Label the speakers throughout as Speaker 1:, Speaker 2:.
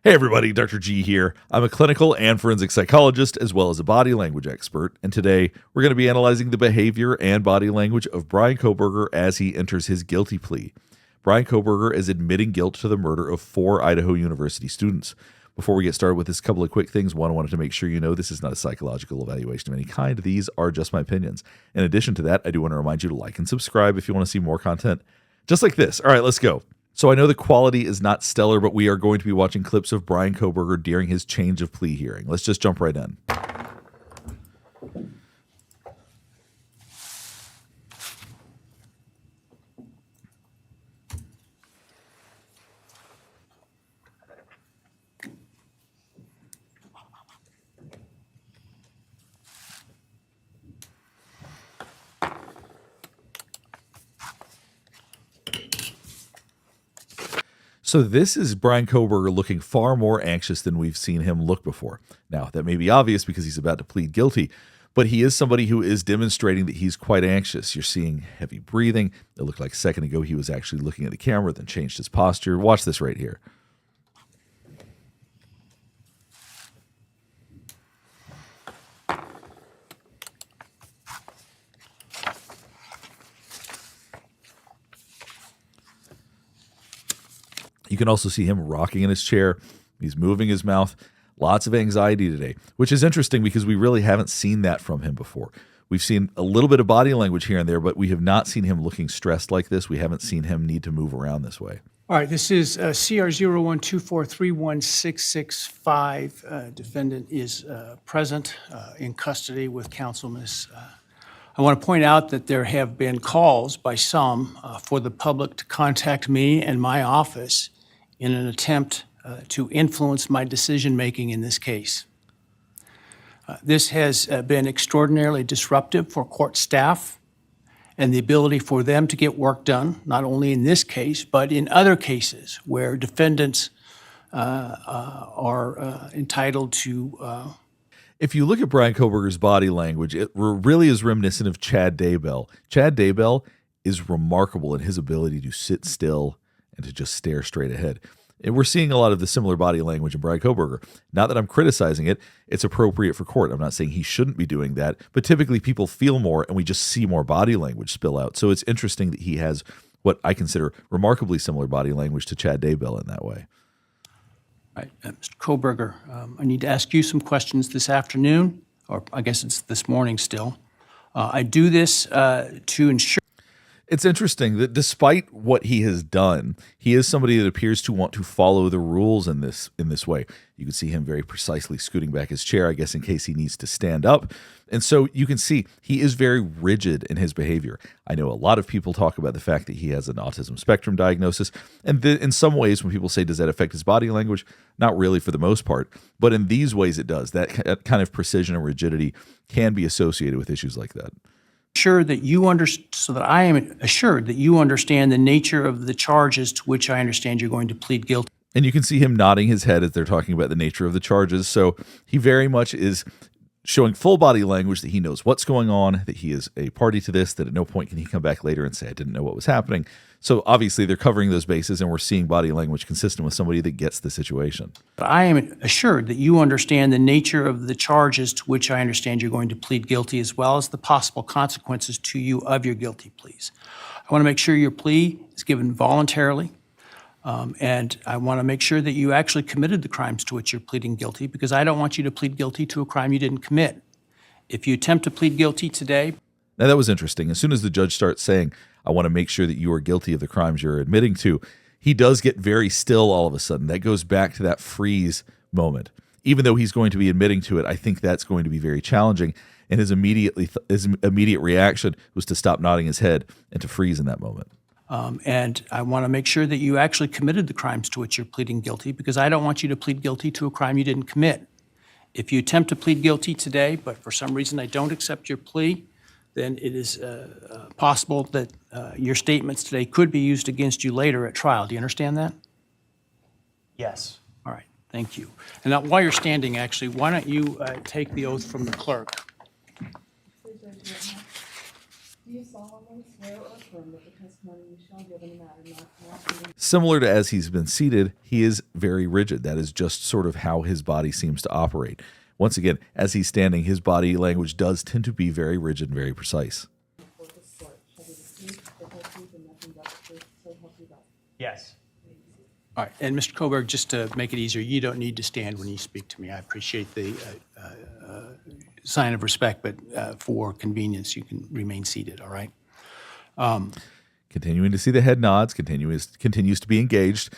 Speaker 1: Hey everybody, Dr. G here. I'm a clinical and forensic psychologist as well as a body language expert, and today we're going to be analyzing the behavior and body language of Bryan Kohberger as he enters his guilty plea. Bryan Kohberger is admitting guilt to the murder of 4 Idaho University students. Before we get started with this, couple of quick things. One, I wanted to make sure you know this is not a psychological evaluation of any kind. These are just my opinions. In addition to that, I do want to remind you to like and subscribe if you want to see more content just like this. All right, let's go. So I know the quality is not stellar, but we are going to be watching clips of Bryan Kohberger during his change of plea hearing. Let's just jump right in. So this is Bryan Kohberger looking far more anxious than we've seen him look before. Now, that may be obvious because he's about to plead guilty, but he is somebody who is demonstrating that he's quite anxious. You're seeing heavy breathing. It looked like a second ago he was actually looking at the camera, then changed his posture. Watch this right here. You can also see him rocking in his chair. He's moving his mouth. Lots of anxiety today, which is interesting because we really haven't seen that from him before. We've seen a little bit of body language here and there, but we have not seen him looking stressed like this. We haven't seen him need to move around this way.
Speaker 2: All right, this is CR 0124316665. Defendant is present in custody with counsel. Miss. I want to point out that there have been calls by some for the public to contact me and my office in an attempt to influence my decision-making in this case. This has been extraordinarily disruptive for court staff and the ability for them to get work done, not only in this case, but in other cases where defendants are entitled to.
Speaker 1: If you look at Bryan Kohberger's body language, it really is reminiscent of Chad Daybell. Chad Daybell is remarkable in his ability to sit still and to just stare straight ahead. And we're seeing a lot of the similar body language in Bryan Kohberger. Not that I'm criticizing it, it's appropriate for court. I'm not saying he shouldn't be doing that, but typically people feel more and we just see more body language spill out. So it's interesting that he has what I consider remarkably similar body language to Chad Daybell in that way.
Speaker 2: All right, Mr. Kohberger, I need to ask you some questions this afternoon, or I guess it's this morning still. I do this to ensure.
Speaker 1: It's interesting that despite what he has done, he is somebody that appears to want to follow the rules in this way. You can see him very precisely scooting back his chair, I guess, in case he needs to stand up. And so you can see he is very rigid in his behavior. I know a lot of people talk about the fact that he has an autism spectrum diagnosis. And in some ways, when people say, does that affect his body language? Not really for the most part. But in these ways, it does. That kind of precision and rigidity can be associated with issues like that.
Speaker 2: So that I am assured that you understand the nature of the charges to which I understand you're going to plead guilty.
Speaker 1: And you can see him nodding his head as they're talking about the nature of the charges. So he very much is showing full body language that he knows what's going on, that he is a party to this, that at no point can he come back later and say, I didn't know what was happening. So obviously they're covering those bases and we're seeing body language consistent with somebody that gets the situation.
Speaker 2: But I am assured that you understand the nature of the charges to which I understand you're going to plead guilty, as well as the possible consequences to you of your guilty pleas. I want to make sure your plea is given voluntarily, and I want to make sure that you actually committed the crimes to which you're pleading guilty, because I don't want you to plead guilty to a crime you didn't commit. If you attempt to plead guilty today.
Speaker 1: Now that was interesting. As soon as the judge starts saying, I want to make sure that you are guilty of the crimes you're admitting to, he does get very still all of a sudden. That goes back to that freeze moment. Even though he's going to be admitting to it, I think that's going to be very challenging. And his immediate reaction was to stop nodding his head and to freeze in that moment.
Speaker 2: And I want to make sure that you actually committed the crimes to which you're pleading guilty, because I don't want you to plead guilty to a crime you didn't commit. If you attempt to plead guilty today, but for some reason I don't accept your plea, then it is possible that your statements today could be used against you later at trial. Do you understand that?
Speaker 3: Yes.
Speaker 2: All right, thank you. And now, while you're standing, actually, why don't you take the oath from the clerk?
Speaker 4: Do you solemnly swear or affirm that the testimony you shall give in the matter not being
Speaker 1: Similar to as he's been seated, he is very rigid. That is just sort of how his body seems to operate. Once again, as he's standing, his body language does tend to be very rigid and very precise.
Speaker 4: before this court shall be the truth, the whole truth, and nothing but the truth, so help you God.
Speaker 3: Yes.
Speaker 2: All right, and Mr. Kohberger, just to make it easier, you don't need to stand when you speak to me. I appreciate the sign of respect, but for convenience, you can remain seated, all right?
Speaker 1: Continuing to see the head nods, continues to be engaged.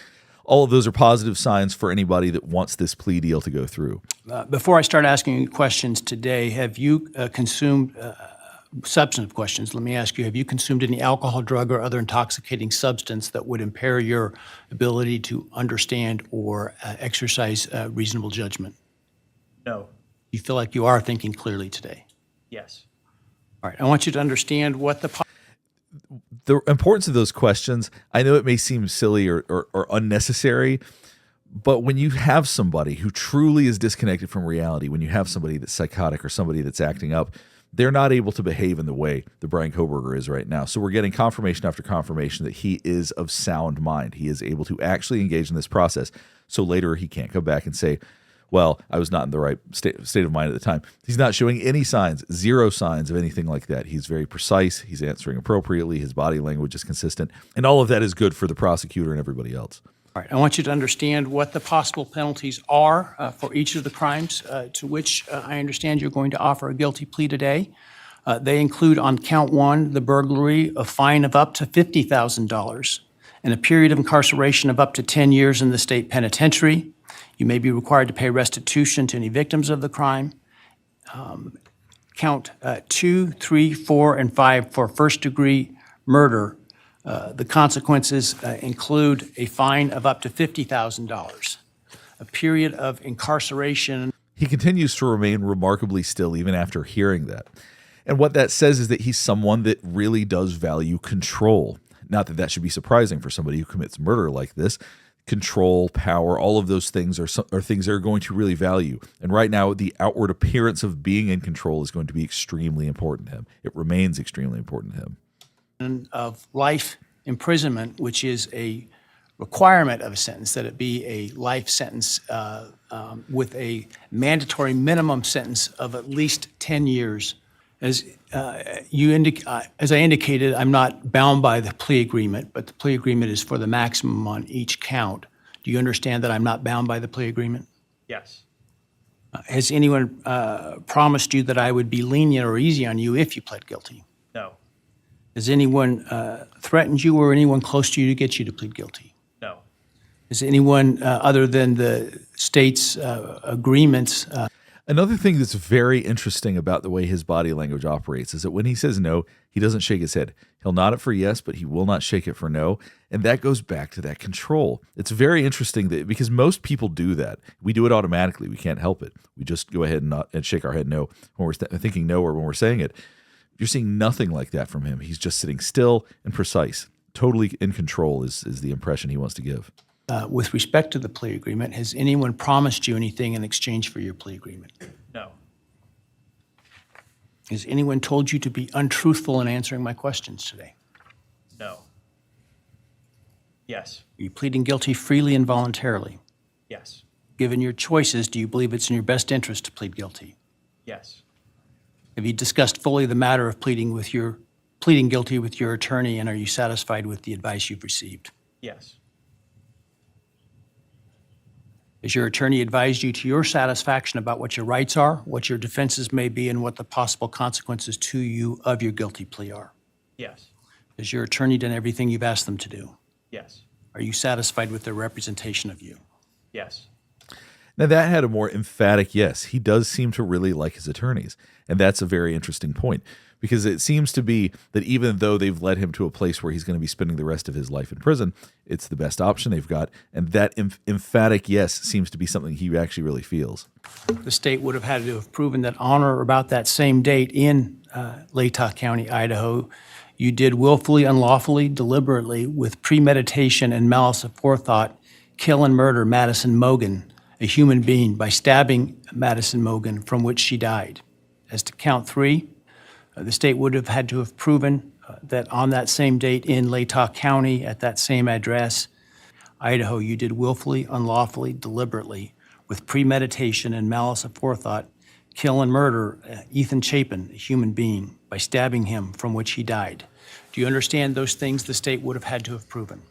Speaker 1: All of those are positive signs for anybody that wants this plea deal to go through.
Speaker 2: Before I start asking you questions today, have you consumed substantive questions? Let me ask you, have you consumed any alcohol, drug, or other intoxicating substance that would impair your ability to understand or exercise reasonable judgment?
Speaker 3: No.
Speaker 2: You feel like you are thinking clearly today?
Speaker 3: Yes.
Speaker 2: All right, I want you to understand what
Speaker 1: The importance of those questions, I know it may seem silly or unnecessary, but when you have somebody who truly is disconnected from reality, when you have somebody that's psychotic or somebody that's acting up, they're not able to behave in the way that Bryan Kohberger is right now. So we're getting confirmation after confirmation that he is of sound mind. He is able to actually engage in this process. So later he can't come back and say, well, I was not in the right state of mind at the time. He's not showing any signs, zero signs of anything like that. He's very precise. He's answering appropriately. His body language is consistent. And all of that is good for the prosecutor and everybody else.
Speaker 2: All right, I want you to understand what the possible penalties are for each of the crimes to which I understand you're going to offer a guilty plea today. They include on count one, the burglary, a fine of up to $50,000 and a period of incarceration of up to 10 years in the state penitentiary. You may be required to pay restitution to any victims of the crime. Count 2, 3, 4, and 5 for first-degree murder. The consequences include a fine of up to $50,000, a period of incarceration.
Speaker 1: He continues to remain remarkably still even after hearing that. And what that says is that he's someone that really does value control. Not that that should be surprising for somebody who commits murder like this. Control, power, all of those things are things they're going to really value. And right now, the outward appearance of being in control is going to be extremely important to him. It remains extremely important to him.
Speaker 2: Of life imprisonment, which is a requirement of a sentence, that it be a life sentence with a mandatory minimum sentence of at least 10 years. As I indicated, I'm not bound by the plea agreement, but the plea agreement is for the maximum on each count. Do you understand that I'm not bound by the plea agreement?
Speaker 3: Yes.
Speaker 2: Has anyone promised you that I would be lenient or easy on you if you pled guilty?
Speaker 3: No.
Speaker 2: Has anyone threatened you or anyone close to you to get you to plead guilty?
Speaker 3: No.
Speaker 2: Is anyone other than the state's agreements?
Speaker 1: Another thing that's very interesting about the way his body language operates is that when he says no, he doesn't shake his head. He'll nod it for yes, but he will not shake it for no. And that goes back to that control. It's very interesting that because most people do that. We do it automatically. We can't help it. We just go ahead and shake our head no when we're thinking no or when we're saying it. You're seeing nothing like that from him. He's just sitting still and precise. Totally in control is the impression he wants to give.
Speaker 2: With respect to the plea agreement, has anyone promised you anything in exchange for your plea agreement?
Speaker 3: No.
Speaker 2: Has anyone told you to be untruthful in answering my questions today?
Speaker 3: No. Yes.
Speaker 2: Are you pleading guilty freely and voluntarily?
Speaker 3: Yes.
Speaker 2: Given your choices, do you believe it's in your best interest to plead guilty?
Speaker 3: Yes.
Speaker 2: Have you discussed fully the matter of pleading guilty with your attorney, and are you satisfied with the advice you've received?
Speaker 3: Yes.
Speaker 2: Has your attorney advised you to your satisfaction about what your rights are, what your defenses may be, and what the possible consequences to you of your guilty plea are?
Speaker 3: Yes.
Speaker 2: Has your attorney done everything you've asked them to do?
Speaker 3: Yes.
Speaker 2: Are you satisfied with their representation of you?
Speaker 3: Yes.
Speaker 1: Now, that had a more emphatic yes. He does seem to really like his attorneys. And that's a very interesting point because it seems to be that even though they've led him to a place where he's going to be spending the rest of his life in prison, it's the best option they've got. And that emphatic yes seems to be something he actually really feels.
Speaker 2: The state would have had to have proven that on or about that same date in Latah County, Idaho, you did willfully, unlawfully, deliberately, with premeditation and malice aforethought, kill and murder Madison Mogen, a human being, by stabbing Madison Mogen, from which she died. As to count 3, the state would have had to have proven that on that same date in Latah County, at that same address, Idaho, you did willfully, unlawfully, deliberately, with premeditation and malice aforethought, kill and murder Ethan Chapin, a human being, by stabbing him, from which he died. Do you understand those things the state would have had to have proven?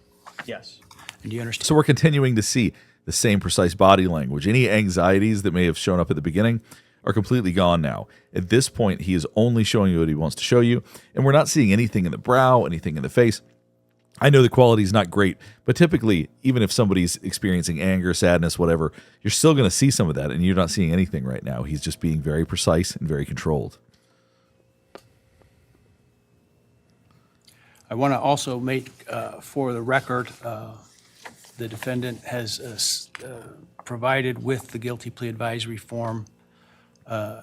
Speaker 3: Yes.
Speaker 2: And do you understand?
Speaker 1: So we're continuing to see the same precise body language. Any anxieties that may have shown up at the beginning are completely gone now. At this point, he is only showing you what he wants to show you, and we're not seeing anything in the brow, anything in the face. I know the quality is not great, but typically, even if somebody's experiencing anger, sadness, whatever, you're still going to see some of that, and you're not seeing anything right now. He's just being very precise and very controlled.
Speaker 2: I want to also make, for the record, the defendant has provided with the guilty plea advisory form a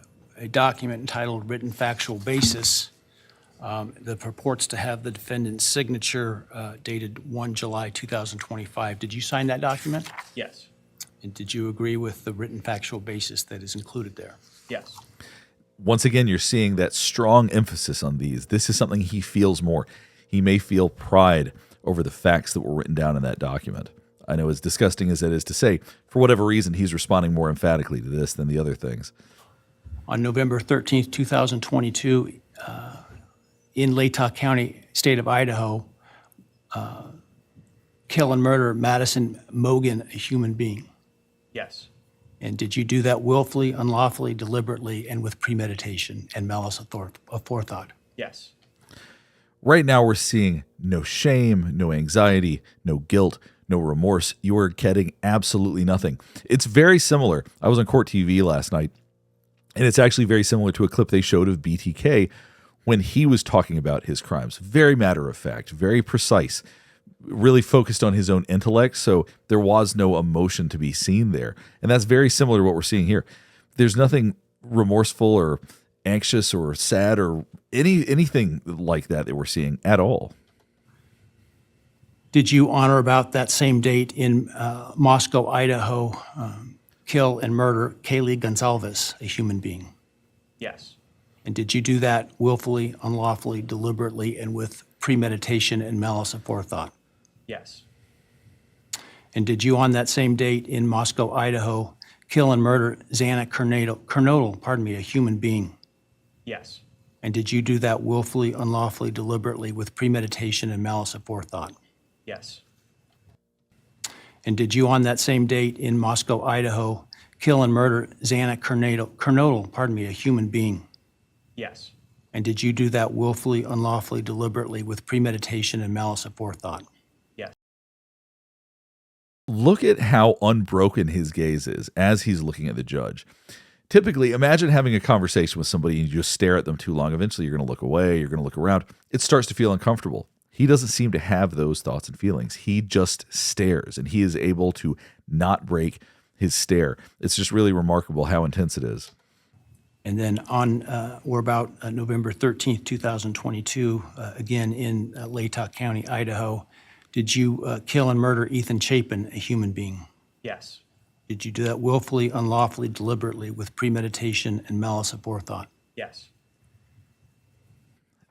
Speaker 2: document entitled Written Factual Basis that purports to have the defendant's signature dated 1 July 2025. Did you sign that document?
Speaker 3: Yes.
Speaker 2: And did you agree with the written factual basis that is included there?
Speaker 3: Yes.
Speaker 1: Once again, you're seeing that strong emphasis on these. This is something he feels more. He may feel pride over the facts that were written down in that document. I know, as disgusting as that is to say, for whatever reason, he's responding more emphatically to this than the other things.
Speaker 2: On November 13th, 2022, in Latah County, state of Idaho, kill and murder Madison Mogan, a human being.
Speaker 3: Yes.
Speaker 2: And did you do that willfully, unlawfully, deliberately, and with premeditation and malice aforethought?
Speaker 3: Yes.
Speaker 1: Right now, we're seeing no shame, no anxiety, no guilt, no remorse. You are getting absolutely nothing. It's very similar. I was on Court TV last night, and it's actually very similar to a clip they showed of BTK when he was talking about his crimes. Very matter of fact, very precise, really focused on his own intellect, so there was no emotion to be seen there. And that's very similar to what we're seeing here. There's nothing remorseful or anxious or sad or anything like that we're seeing at all.
Speaker 2: Did you honor about that same date in Moscow, Idaho, kill and murder Kaylee Gonzalez, a human being?
Speaker 3: Yes.
Speaker 2: And did you do that willfully, unlawfully, deliberately, and with premeditation and malice aforethought?
Speaker 3: Yes.
Speaker 2: And did you, on that same date in Moscow, Idaho, kill and murder Xana Kernodle, a human being?
Speaker 3: Yes.
Speaker 2: And did you do that willfully, unlawfully, deliberately, with premeditation and malice aforethought?
Speaker 3: Yes.
Speaker 2: And did you, on that same date in Moscow, Idaho, kill and murder Xana Kernodle, a human being?
Speaker 3: Yes.
Speaker 2: And did you do that willfully, unlawfully, deliberately, with premeditation and malice aforethought?
Speaker 3: Yes.
Speaker 1: Look at how unbroken his gaze is as he's looking at the judge. Typically, imagine having a conversation with somebody and you just stare at them too long. Eventually, you're going to look away, you're going to look around. It starts to feel uncomfortable. He doesn't seem to have those thoughts and feelings. He just stares, and he is able to not break his stare. It's just really remarkable how intense it is.
Speaker 2: And then on or about November 13th, 2022, again in Latah County, Idaho, did you kill and murder Ethan Chapin, a human being?
Speaker 3: Yes.
Speaker 2: Did you do that willfully, unlawfully, deliberately, with premeditation and malice aforethought?
Speaker 3: Yes.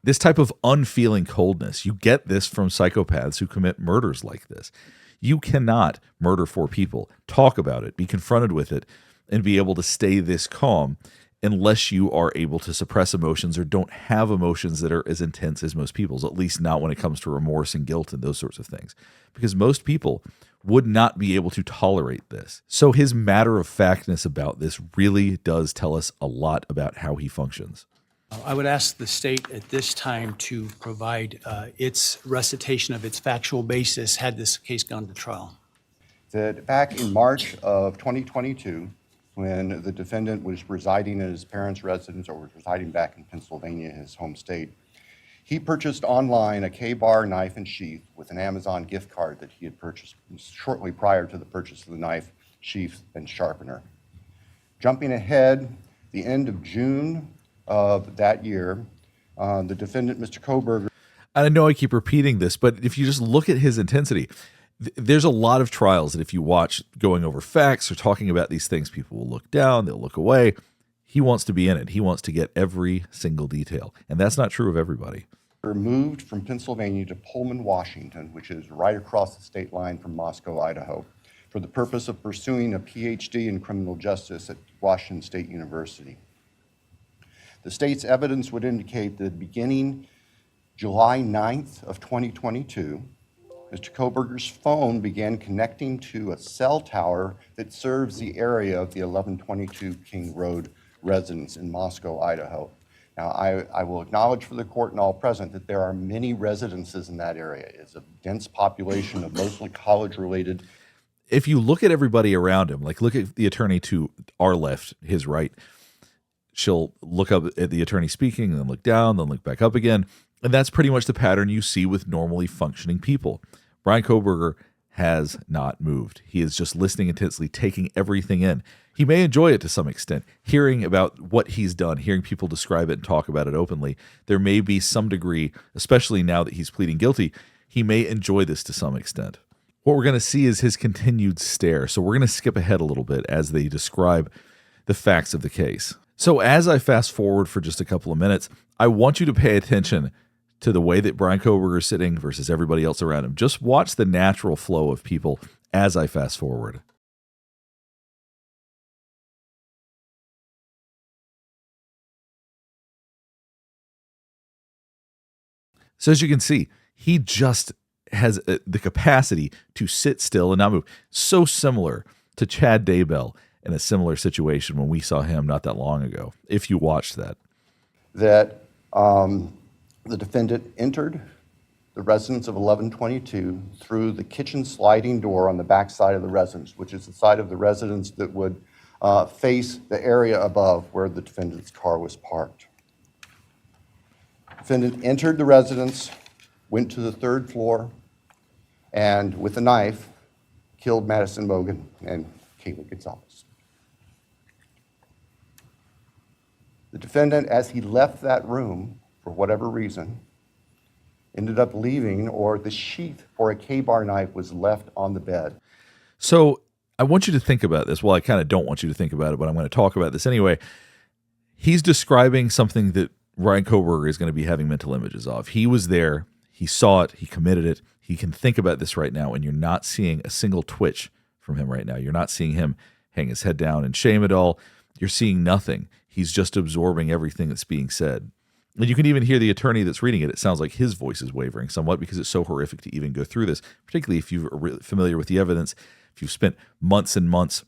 Speaker 1: This type of unfeeling coldness, you get this from psychopaths who commit murders like this. You cannot murder 4 people, talk about it, be confronted with it, and be able to stay this calm unless you are able to suppress emotions or don't have emotions that are as intense as most people's, at least not when it comes to remorse and guilt and those sorts of things. Because most people would not be able to tolerate this. So his matter-of-factness about this really does tell us a lot about how he functions.
Speaker 2: I would ask the state at this time to provide its recitation of its factual basis had this case gone to trial.
Speaker 5: That back in March of 2022, when the defendant was residing in his parents' residence or was residing back in Pennsylvania, his home state, he purchased online a K-bar knife and sheath with an Amazon gift card that he had purchased shortly prior to the purchase of the knife, sheath, and sharpener. Jumping ahead, the end of June of that year, the defendant, Mr. Kohberger.
Speaker 1: I know I keep repeating this, but if you just look at his intensity, there's a lot of trials that if you watch going over facts or talking about these things, people will look down, they'll look away. He wants to be in it. He wants to get every single detail. And that's not true of everybody.
Speaker 5: Were moved from Pennsylvania to Pullman, Washington, which is right across the state line from Moscow, Idaho, for the purpose of pursuing a PhD in criminal justice at Washington State University. The state's evidence would indicate that beginning July 9th of 2022, Mr. Kohberger's phone began connecting to a cell tower that serves the area of the 1122 King Road residence in Moscow, Idaho. Now, I will acknowledge for the court and all present that there are many residences in that area. It's a dense population of mostly college-related.
Speaker 1: If you look at everybody around him, like look at the attorney to our left, his right, she'll look up at the attorney speaking, then look down, then look back up again. And that's pretty much the pattern you see with normally functioning people. Bryan Kohberger has not moved. He is just listening intensely, taking everything in. He may enjoy it to some extent, hearing about what he's done, hearing people describe it and talk about it openly. There may be some degree, especially now that he's pleading guilty, he may enjoy this to some extent. What we're going to see is his continued stare. So we're going to skip ahead a little bit as they describe the facts of the case. So as I fast forward for just a couple of minutes, I want you to pay attention to the way that Bryan Kohberger is sitting versus everybody else around him. Just watch the natural flow of people as I fast forward. So as you can see, he just has the capacity to sit still and not move. So similar to Chad Daybell in a similar situation when we saw him not that long ago, if you watched that.
Speaker 5: That the defendant entered the residence of 1122 through the kitchen sliding door on the back side of the residence, which is the side of the residence that would face the area above where the defendant's car was parked. Defendant entered the residence, went to the third floor, and with a knife, killed Madison Mogan and Kayla Gonzalez. The defendant, as he left that room, for whatever reason, ended up leaving, or the sheath for a K-bar knife was left on the bed.
Speaker 1: So I want you to think about this. Well, I kind of don't want you to think about it, but I'm going to talk about this anyway. He's describing something that Bryan Kohberger is going to be having mental images of. He was there. He saw it. He committed it. He can think about this right now, and you're not seeing a single twitch from him right now. You're not seeing him hang his head down in shame at all. You're seeing nothing. He's just absorbing everything that's being said. And you can even hear the attorney that's reading it. It sounds like his voice is wavering somewhat because it's so horrific to even go through this, particularly if you're familiar with the evidence, if you've spent months and months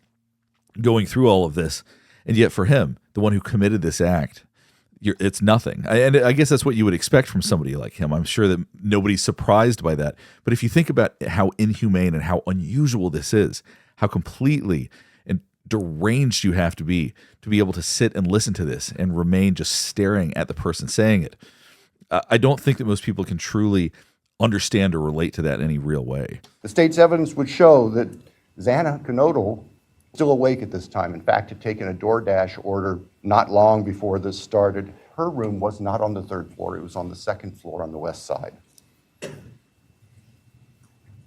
Speaker 1: going through all of this. And yet for him, the one who committed this act, it's nothing. And I guess that's what you would expect from somebody like him. I'm sure that nobody's surprised by that. But if you think about how inhumane and how unusual this is, how completely and deranged you have to be able to sit and listen to this and remain just staring at the person saying it. I don't think that most people can truly understand or relate to that in any real way.
Speaker 5: The state's evidence would show that Xana Knodel, still awake at this time, in fact, had taken a DoorDash order not long before this started. Her room was not on the third floor. It was on the second floor on the west side.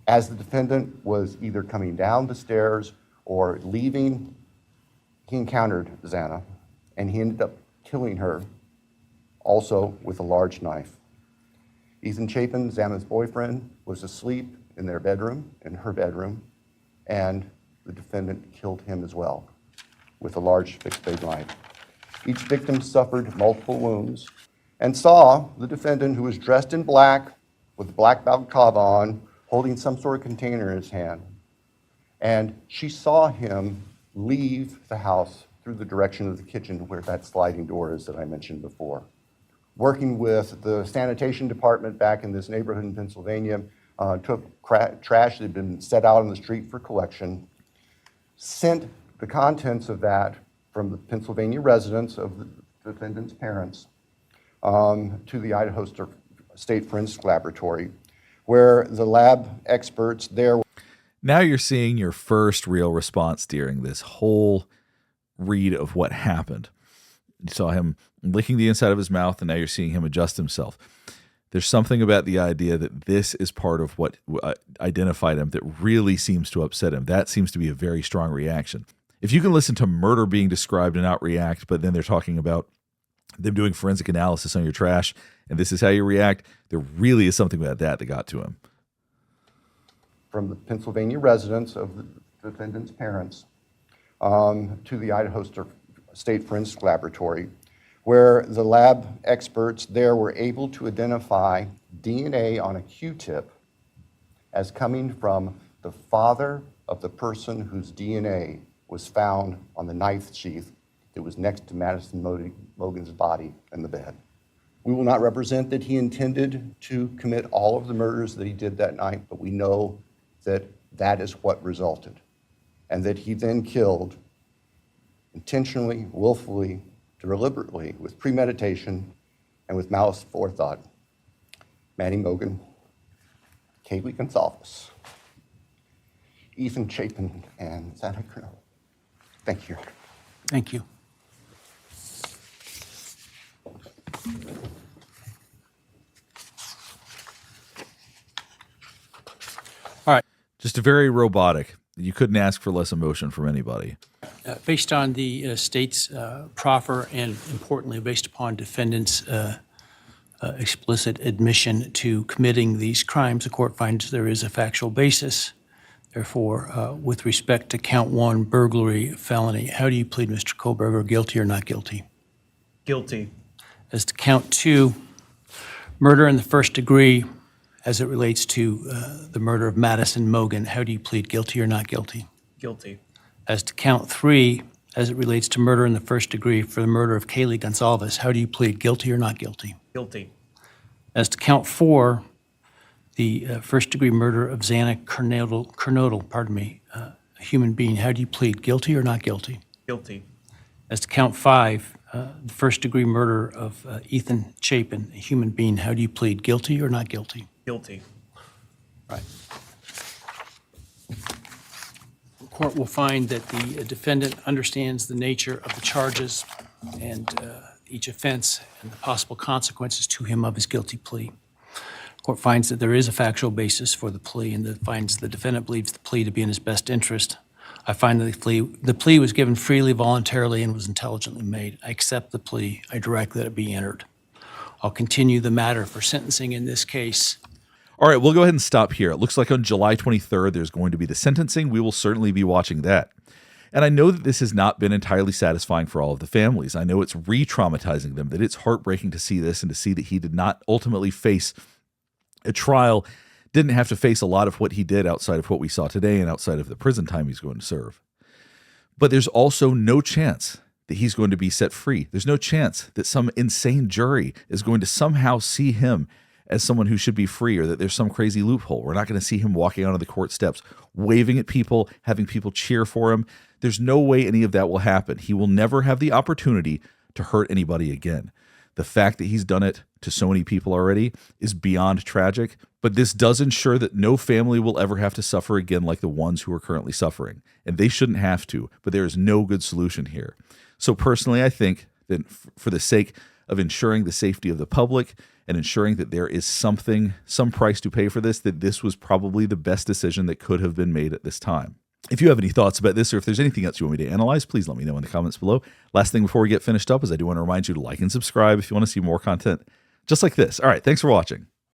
Speaker 5: As the defendant was either coming down the stairs or leaving, he encountered Xana, and he ended up killing her, also with a large knife. Ethan Chapin, Xana's boyfriend, was asleep in their bedroom, in her bedroom, and the defendant killed him as well with a large fixed-blade knife. Each victim suffered multiple wounds and saw the defendant, who was dressed in black with a black balaclava on, holding some sort of container in his hand. And she saw him leave the house through the direction of the kitchen where that sliding door is that I mentioned before. Working with the sanitation department back in this neighborhood in Pennsylvania, took trash that had been set out on the street for collection, sent the contents of that from the Pennsylvania residence of the defendant's parents to the Idaho State Forensic Laboratory, where the lab experts there.
Speaker 1: Now you're seeing your first real response during this whole read of what happened. You saw him licking the inside of his mouth, and now you're seeing him adjust himself. There's something about the idea that this is part of what identified him that really seems to upset him. That seems to be a very strong reaction. If you can listen to murder being described and not react, but then they're talking about them doing forensic analysis on your trash, and this is how you react. There really is something about that got to him.
Speaker 5: From the Pennsylvania residence of the defendant's parents to the Idaho State Forensic Laboratory, where the lab experts there were able to identify DNA on a Q-tip as coming from the father of the person whose DNA was found on the knife sheath that was next to Madison Mogen's body in the bed. We will not represent that he intended to commit all of the murders that he did that night, but we know that that is what resulted, and that he then killed intentionally, willfully, deliberately, with premeditation, and with malice forethought, Maddie Mogen, Kaylee Gonzalez, Ethan Chapin, and Santa Cruz. Thank you.
Speaker 2: Thank you. All right.
Speaker 1: Just very robotic. You couldn't ask for less emotion from anybody.
Speaker 2: Based on the state's proffer and, importantly, based upon defendant's explicit admission to committing these crimes, the court finds there is a factual basis. Therefore, with respect to count 1, burglary, felony, how do you plead, Mr. Kohberger, guilty or not guilty?
Speaker 3: Guilty.
Speaker 2: As to count 2, murder in the first degree, as it relates to the murder of Madison Mogen, how do you plead, guilty or not guilty?
Speaker 3: Guilty.
Speaker 2: As to count 3, as it relates to murder in the first degree for the murder of Kaylee Gonzalez, how do you plead, guilty or not guilty?
Speaker 3: Guilty.
Speaker 2: As to count 4, the first-degree murder of Xana Kernodle, a human being, how do you plead, guilty or not guilty?
Speaker 3: Guilty.
Speaker 2: As to count 5, the first-degree murder of Ethan Chapin, a human being, how do you plead, guilty or not guilty?
Speaker 3: Guilty.
Speaker 2: Right. The court will find that the defendant understands the nature of the charges and each offense and the possible consequences to him of his guilty plea. The court finds that there is a factual basis for the plea and finds the defendant believes the plea to be in his best interest. I find that the plea was given freely, voluntarily, and was intelligently made. I accept the plea. I direct that it be entered. I'll continue the matter for sentencing in this case.
Speaker 1: All right, we'll go ahead and stop here. It looks like on July 23rd, there's going to be the sentencing. We will certainly be watching that. And I know that this has not been entirely satisfying for all of the families. I know it's re-traumatizing them, that it's heartbreaking to see this and to see that he did not ultimately face a trial, didn't have to face a lot of what he did outside of what we saw today and outside of the prison time he's going to serve. But there's also no chance that he's going to be set free. There's no chance that some insane jury is going to somehow see him as someone who should be free, or that there's some crazy loophole. We're not going to see him walking onto the court steps, waving at people, having people cheer for him. There's no way any of that will happen. He will never have the opportunity to hurt anybody again. The fact that he's done it to so many people already is beyond tragic, but this does ensure that no family will ever have to suffer again like the ones who are currently suffering. And they shouldn't have to, but there is no good solution here. So personally, I think that for the sake of ensuring the safety of the public and ensuring that there is some price to pay for this, that this was probably the best decision that could have been made at this time. If you have any thoughts about this, or if there's anything else you want me to analyze, please let me know in the comments below. Last thing before we get finished up is I do want to remind you to like and subscribe if you want to see more content just like this. All right, thanks for watching.